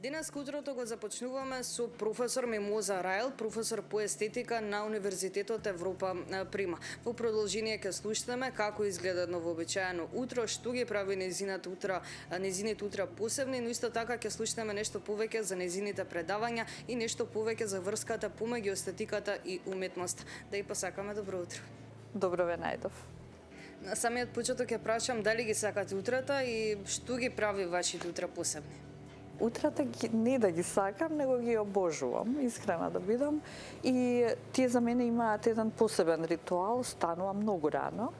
Денес утрото го започнуваме со професор Мимоза Рајл, професор по естетика на Универзитетот Европа Прима. Во продолжение ќе слушнеме како изгледа едно вообичаено утро, што ги прави нејзините утра посебни, но исто така ќе слушнеме нешто повеќе за нејзините предавања и нешто повеќе за врската помеѓу естетиката и уметноста. Да и посакаме добро утро. Добро ве најдов. На самиот почеток ќе прашам дали ги сакате утрата и што ги прави вашите утра посебни? Утрата не да ги сакам, него ги обожувам, искрена да бидам. И тие за мене имаат еден посебен ритуал, станувам многу рано.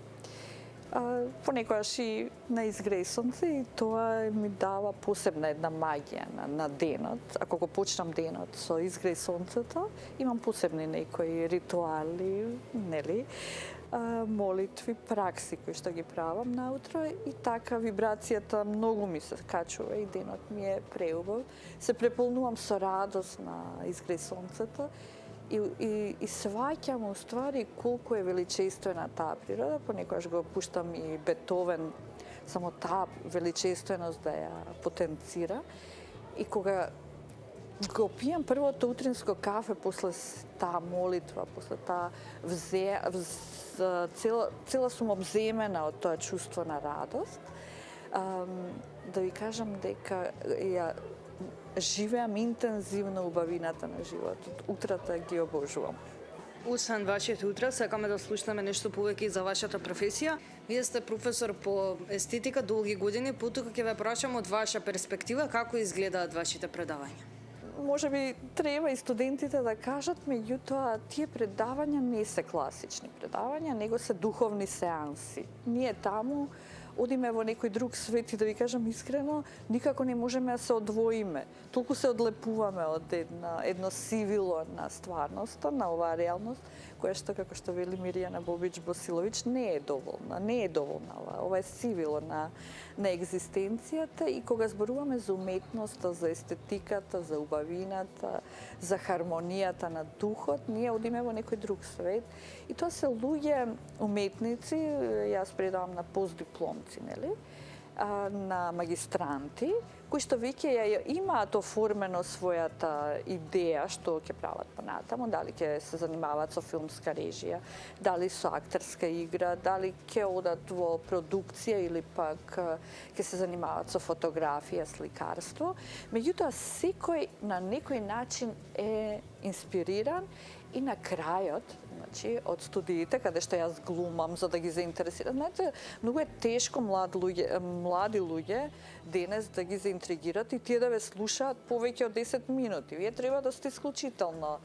Понекогаш и на изгреј сонце и тоа ми дава посебна една магија на денот. Ако го почнам денот со изгреј сонцето, имам посебни некои ритуали, нели? Молитви, пракси кои што ги правам наутро и така вибрацијата многу ми се качува и денот ми е преубав. Се преполнувам со радост на изгреј сонцето и сваќам уствари колку е величествена таа природа. Понекогаш го пуштам и Бетовен, само таа величественост да ја потенцира. И кога го пијам првото утринско кафе после таа молитва, после таа цела сум обземена од тоа чувство на радост. Да ви кажам дека ја живеам интензивно убавината на животот. Утрата ги обожувам. Освен вашите утра, сакаме да слушнеме нешто повеќе за вашата професија. Вие сте професор по естетика долги години, потоа ќе ве прашам од ваша перспектива како изгледаат вашите предавања. Може би треба и студентите да кажат, меѓутоа тие предавања не се класични предавања, него се духовни сеанси. Ние таму одиме во некој друг свет и да ви кажам искрено, никако не можеме да се одвоиме. Толку се одлепуваме од едно сивило на стварноста, на оваа реалност, која што, како што вели Мирјана Бобич-Босилович, не е доволна. Ова е сивило на екзистенцијата и кога зборуваме за уметноста, за естетиката, за убавината, за хармонијата на духот, ние одиме во некој друг свет и тоа се луѓе уметници, јас предавам на постдипломци, нели? На магистранти, кои што веќе ја имаат оформено својата идеја што ќе прават понатаму, дали ќе се занимаваат со филмска режија, дали со актерска игра, дали ќе одат во продукција или пак ќе се занимаваат со фотографија, сликарство. Меѓутоа, секој на некој начин е инспириран и на крајот, значи, од студиите, каде што јас глумам за да ги заинтересирам. Знаете, многу е тешко млади луѓе денес да ги заинтригират и тие да ве слушаат повеќе од 10 минути. Вие треба да сте исклучително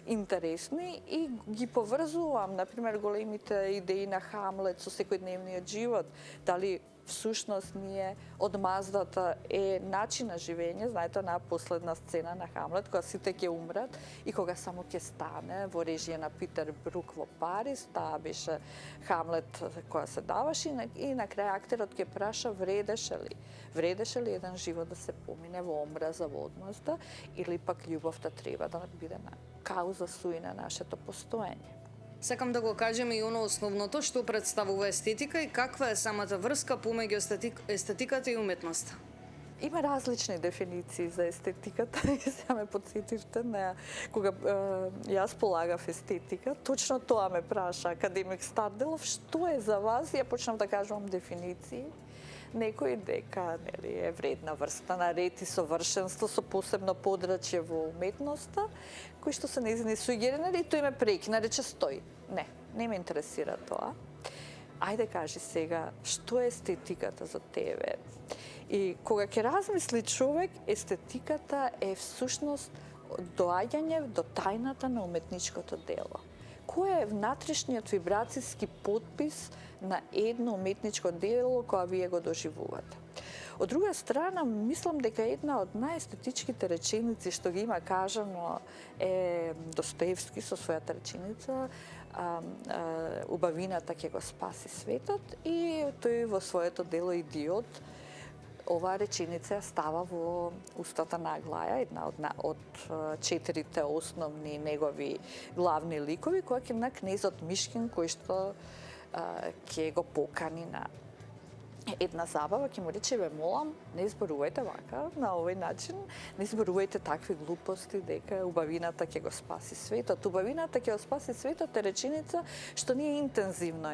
интересни и ги поврзувам, например, големите идеи на Хамлет со секојдневниот живот. Дали всушност ние одмаздата е начин на живење, знаете, на последна сцена на Хамлет, кога сите ќе умрат и кога само ќе стане во режија на Питер Брук во Париз, таа беше Хамлет која се даваше и на крај актерот ќе праша вредеше ли еден живот да се помине во омраза, во одмазда, или пак љубовта треба да биде на кауза суи на нашето постоење. Сакам да го кажеме и оно основното што представува естетика и каква е самата врска помеѓу естетиката и уметноста. Има различни дефиниции за естетиката и сега ме подсетивте на кога јас полагав естетика, точно тоа ме праша академик Старделов, што е за вас? Ја почнав да кажувам дефиниции. Некој дека е вредна врста на ред и совршенство со посебно подрачје во уметноста, кои што се нејзини сугерирани, тој ме прекина, рече стој. Не ме интересира тоа. Ајде кажи сега, што е естетиката за тебе? И кога ќе размисли човек, естетиката е всушност доаѓање до тајната на уметничкото дело. Кој е внатрешниот вибрацијски подпис на едно уметничко дело кога вие го доживувате? Од друга страна, мислам дека една од најестетичките реченици што ги има кажано е Достоевски со својата реченица убавината ќе го спаси светот и тој во своето дело Идиот оваа реченица ја става во устата на Аглаја, една од 4 основни негови главни ликови, која ќе на кнезот Мишкин, кој што ќе го покани една забава, ќе му рече, ве молам, не зборувајте вака, на овој начин, не зборувајте такви глупости, дека убавината ќе го спаси светот. Убавината ќе го спаси светот е реченица што ние интензивно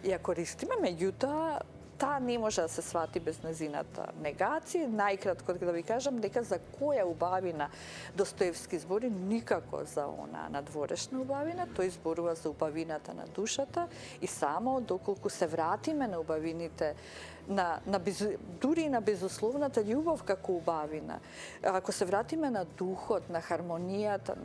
ја користиме, меѓутоа, таа не може да се свати без незината негација. Најкратко да ви кажам дека за која убавина Достоевски збори, никако за она надворешна убавина, тој зборува за убавината на душата и само доколку се вратиме на убавините дури и на безусловната љубов како убавина. Ако се вратиме на духот, на хармонијата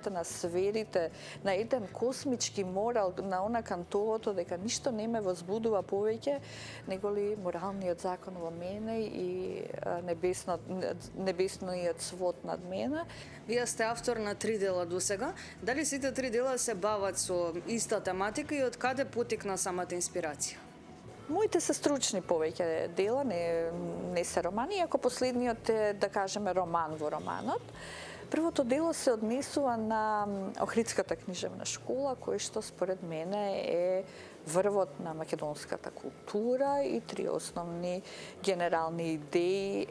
на сферите, на еден космички морал, на она кантовото дека ништо не ме возбудува повеќе него ли моралниот закон во мене и небесниот свод над мене. Вие сте автор на 3 дела досега. Дали сите 3 дела се бават со иста тематика и од каде потекна самата инспирација? Моите се стручни повеќе дела, не се романи, иако последниот е, да кажеме, роман во романот. Првото дело се однесува на Охридската книжевна школа, кој што според мене е врвот на македонската култура и 3 основни генерални идеи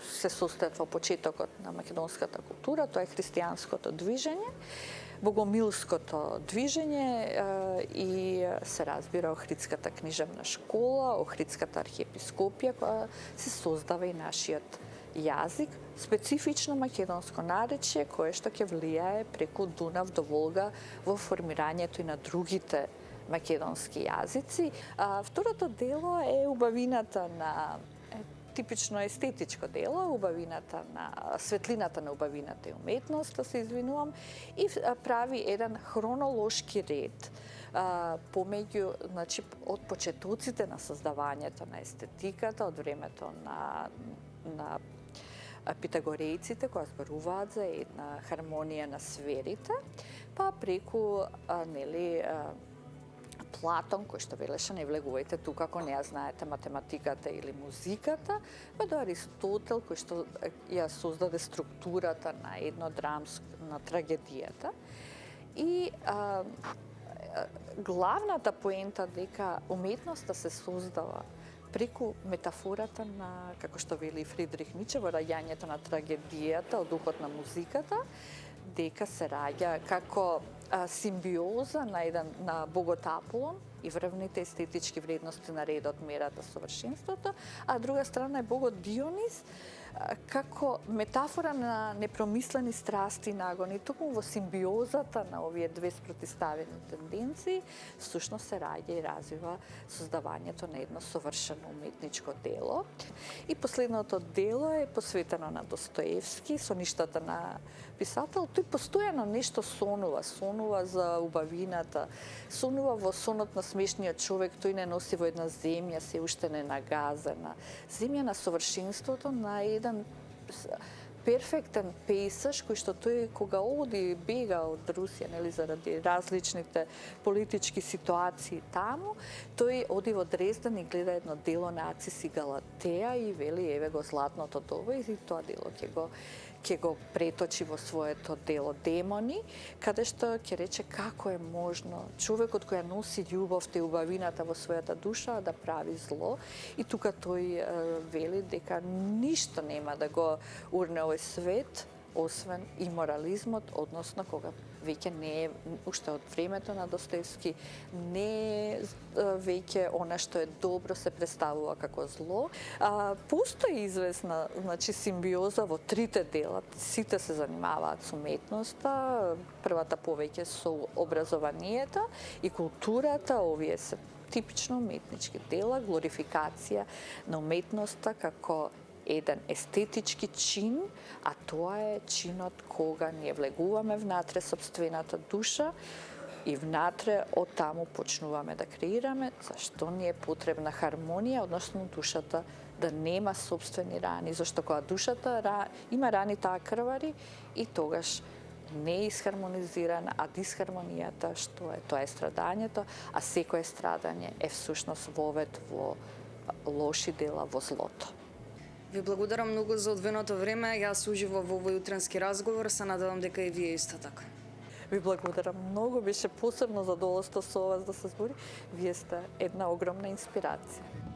се состојат во почетокот на македонската култура, тоа е христијанското движење, богомилското движење и се разбира Охридската книжевна школа, Охридската архиепископија, која се создава и нашиот јазик, специфично македонско наречје, кое што ќе влијае преку Дунав до Волга во формирањето и на другите македонски јазици. Второто дело е убавината на типично естетичко дело, убавината на светлината на убавината и уметноста, се извинувам, и прави еден хронолошки ред помеѓу, значи, од почетоците на создавањето на естетиката, од времето на питагорејците, кои зборуваат за една хармонија на сферите, па преку Платон, кој што велеше не влегувајте тука ако не ја знаете математиката или музиката, па до Аристотел, кој што ја создаде структурата на едно на трагедијата. И главната поента дека уметноста се создава преку метафората на, како што вели Фридрих Ницше, во раѓањето на трагедијата од духот на музиката, дека се раѓа како симбиоза на богот Аполон и врвните естетички вредности на редот, мерата, совршенството, а друга страна е богот Дионис како метафора на непромислени страсти и нагони. Токму во симбиозата на овие две спротиставени тенденции всушност се раѓа и развива создавањето на едно совршено уметничко дело. И последното дело е посветено на Достоевски, соништата на писател. Тој постојано нешто сонува за убавината, сонува во сонот на смешниот човек, тој не носи во една земја, се уште не нагазена. Земја на совршенството, на еден перфектен пейсаж кој што тој кога оди бега од Русија, нели, заради различните политички ситуации таму, тој оди во Дрезден и гледа едно дело на Ацис и Галатеја и вели еве го златното доба и тоа дело ќе го преточи во своето дело Демони, каде што ќе рече како е можно човекот кој носи љубовта и убавината во својата душа да прави зло. И тука тој вели дека ништо нема да го урне овој свет, освен и морализмот, односно кога веќе не е, уште од времето на Достоевски, не е веќе она што е добро се представува како зло. Постои известна, значи, симбиоза во трите дела. Сите се занимаваат со уметноста, првата повеќе со образованието и културата, овие се типично уметнички дела, глорификација на уметноста како еден естетички чин, а тоа е чинот кога ние влегуваме внатре собствената душа и внатре од таму почнуваме да креираме, зашто ни е потребна хармонија, односно душата да нема собствени рани, зашто кога душата има рани, таа крвари и тогаш не е исхармонизирана, а дисхармонијата, што е, тоа е страдањето, а секое страдање е всушност вовед во лоши дела, во злото. Ви благодарам многу за одвоеното време. Јас уживав во овој утренски разговор, се надевам дека и вие исто така. Ви благодарам многу, беше посебно задоволство со вас да се збори. Вие сте една огромна инспирација.